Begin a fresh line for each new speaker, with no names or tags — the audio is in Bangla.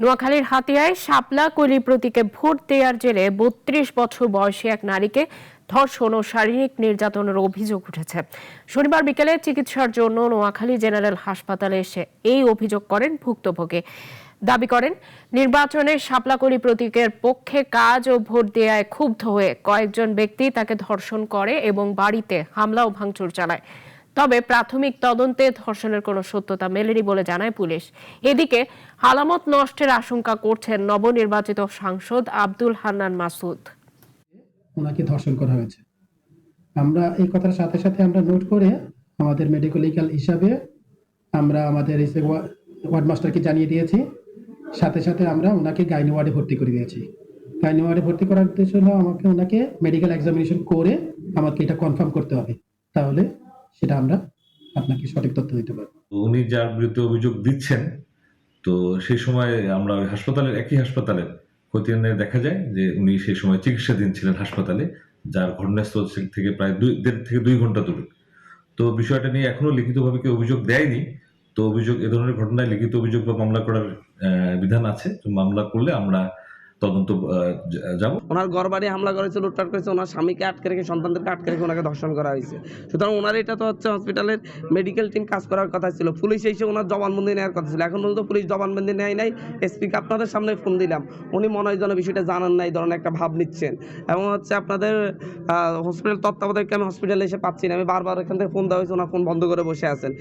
নোয়াখালীর হাতিয়ায় শাপলা কলি প্রতীকে ভোট দেওয়ার জেরে ৩২ বছর বয়সী এক নারীকে ধর্ষণ ও শারীরিক নির্যাতনের অভিযোগ উঠেছে। শনিবার বিকেলে চিকিৎসার জন্য নোয়াখালী জেনারেল হাসপাতালে এসে এই অভিযোগ করেন ভুক্তভোগী। দাবি করেন, নির্বাচনে শাপলাকলি প্রতীকের পক্ষে কাজ ও ভোট দেওয়ায় ক্ষুব্ধ হয়ে কয়েকজন ব্যক্তি তাকে ধর্ষণ করে এবং বাড়িতে হামলা ও ভাঙচুর চালায়। তবে প্রাথমিক তদন্তে ধর্ষণের কোনো সত্যতা মেলেনি বলে জানায় পুলিশ। এদিকে আলামত নষ্টের আশঙ্কা করছেন নবনির্বাচিত সাংসদ আব্দুল হান্নান মাসুদ।
ওনাকে ধর্ষণ করা হয়েছে। আমরা এই কথার সাথে সাথে আমরা নোট করে আমাদের মেডিকেল লিগ্যাল হিসাবে আমরা আমাদের ওয়ার্ড মাস্টারকে জানিয়ে দিয়েছি। সাথে সাথে আমরা ওনাকে গাইনি ওয়ার্ডে ভর্তি করে দিয়েছি। গাইনি ওয়ার্ডে ভর্তি করার উদ্দেশ্য হলো ওনাকে মেডিকেল এক্সামিনেশন করে আমাকে এটা কনফার্ম করতে হবে, তাহলে সেটা আমরা আপনাকে সঠিক তথ্য দিতে পারবো।
উনি যার বিরুদ্ধে অভিযোগ দিচ্ছেন, তো সেই সময় আমরা ওই একই হাসপাতালের খতিয়ানে দেখা যায় যে উনি সেই সময় চিকিৎসাধীন ছিলেন হাসপাতালে, যার ঘটনাস্থল থেকে প্রায় 1.5 থেকে 2 ঘন্টা দূরে। তো বিষয়টা নিয়ে এখনো লিখিতভাবে কেউ অভিযোগ দেয়নি। তো এ ধরনের ঘটনায় লিখিত অভিযোগ বা মামলা করার বিধান আছে। তো মামলা করলে আমরা তদন্ত যাব।
ওনার ঘর বাড়ি হামলা করেছে, লুটপাট করেছে, ওনার স্বামীকে আটকে রেখে, সন্তানদেরকে আটকে রেখে ওনাকে ধর্ষণ করা হয়েছে। সুতরাং ওনার এটা তো হচ্ছে হসপিটালের মেডিকেল টিম কাজ করার কথা ছিল, পুলিশ এসে ওনার জবানবন্দি নেওয়ার কথা ছিল। এখন পর্যন্ত পুলিশ জবানবন্দি নেয় নাই। এসপিকে আপনাদের সামনে ফোন দিলাম, উনি মনে হয় যেন বিষয়টা জানান নাই, ধরনের একটা ভাব নিচ্ছেন। এবং হচ্ছে আপনাদের হসপিটাল তত্ত্বাবধায়ককে আমি হসপিটালে এসে পাচ্ছি না, আমি বারবার এখান থেকে ফোন দেওয়া হয়েছে, ওনার ফোন বন্ধ করে বসে আছেন।